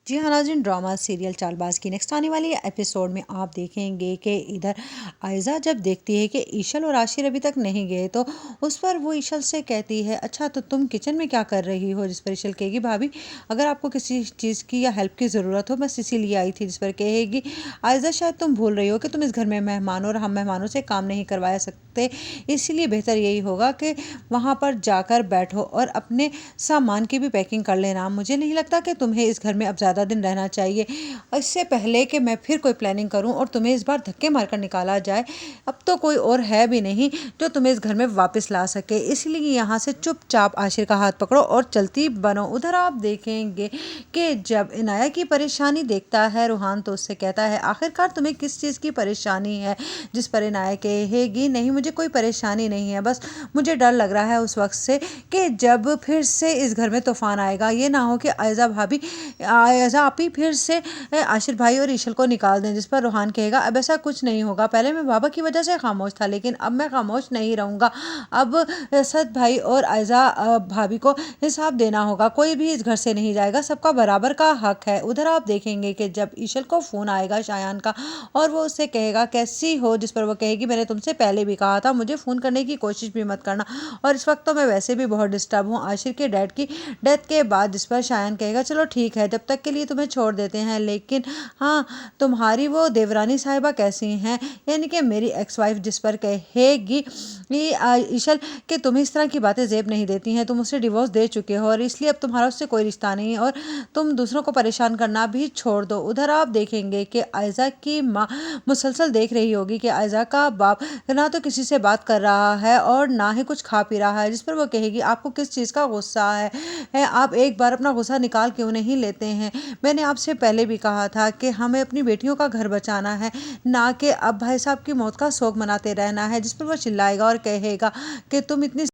जी हाँ नाज़रीन, drama serial Chaalbaaz की नेक्स्ट आने वाली एपिसोड में आप देखेंगे कि इधर आयज़ा जब देखती है कि ईशल और आशिर अभी तक नहीं गए तो उस पर वो ईशल से कहती है, अच्छा तो तुम किचन में क्या कर रही हो? जिस पर ईशल कहेगी, भाभी अगर आपको किसी चीज़ की या हेल्प की ज़रूरत हो बस इसीलिए आई थी। जिस पर कहेगी, आयज़ा शायद तुम भूल रही हो कि तुम इस घर में मेहमान हो और हम मेहमानों से काम नहीं करवाया सकते, इसीलिए बेहतर यही होगा कि वहाँ पर जाकर बैठो और अपने सामान की भी पैकिंग कर लेना। मुझे नहीं लगता कि तुम्हें इस घर में अब ज़्यादा दिन रहना चाहिए, इससे पहले कि मैं फिर कोई प्लानिंग करूं और तुम्हें इस बार धक्के मारकर निकाला जाए। अब तो कोई और है भी नहीं जो तुम्हें इस घर में वापस ला सके, इसलिए यहाँ से चुपचाप आशिर का हाथ पकड़ो और चलती बनो। उधर आप देखेंगे कि जब इनाया की परेशानी देखता है रूहान तो उससे कहता है, आखिरकार तुम्हें किस चीज़ की परेशानी है? जिस पर इनाया कहेगी, नहीं मुझे कोई परेशानी नहीं है, बस मुझे डर लग रहा है उस वक्त से कि जब फिर से इस घर में तूफान आएगा, ये ना हो कि आयज़ा आप ही फिर से आशिर भाई और ईशल को निकाल दें। जिस पर रूहान कहेगा, अब ऐसा कुछ नहीं होगा, पहले मैं बाबा की वजह से खामोश था लेकिन अब मैं खामोश नहीं रहूँगा। अब सद भाई और आयज़ा भाभी को हिसाब देना होगा, कोई भी इस घर से नहीं जाएगा, सबका बराबर का हक है। उधर आप देखेंगे कि जब ईशल को फ़ोन आएगा शायान का और वो उससे कहेगा, कैसी हो? जिस पर वो कहेगी, मैंने तुमसे पहले भी कहा था मुझे फ़ोन करने की कोशिश भी मत करना, और इस वक्त तो मैं वैसे भी बहुत डिस्टर्ब हूँ आशिर के डैड की डेथ के बाद। जिस पर शायान कहेगा, चलो ठीक है, जब तक के लिए तुम्हें छोड़ देते हैं, लेकिन हाँ तुम्हारी वो देवरानी साहिबा कैसी हैं, यानी कि मेरी एक्स वाइफ। जिस पर कहेगी ईशल कि तुम्हें इस तरह की बातें जेब नहीं देती हैं, तुम उससे डिवोर्स दे चुके हो और इसलिए अब तुम्हारा उससे कोई रिश्ता नहीं है और तुम दूसरों को परेशान करना भी छोड़ दो। उधर आप देखेंगे कि आयज़ा की माँ मुसलसल देख रही होगी कि आयज़ा का बाप ना तो किसी से बात कर रहा है और ना ही कुछ खा पी रहा है। जिस पर वो कहेगी, आपको किस चीज़ का गुस्सा है आप एक बार अपना गुस्सा निकाल क्यों नहीं लेते हैं? मैंने आपसे पहले भी कहा था कि हमें अपनी बेटियों का घर बचाना है, ना कि अब भाई साहब की मौत का शोक मनाते रहना है। जिस पर वो चिल्लाएगा और कहेगा कि तुम इतनी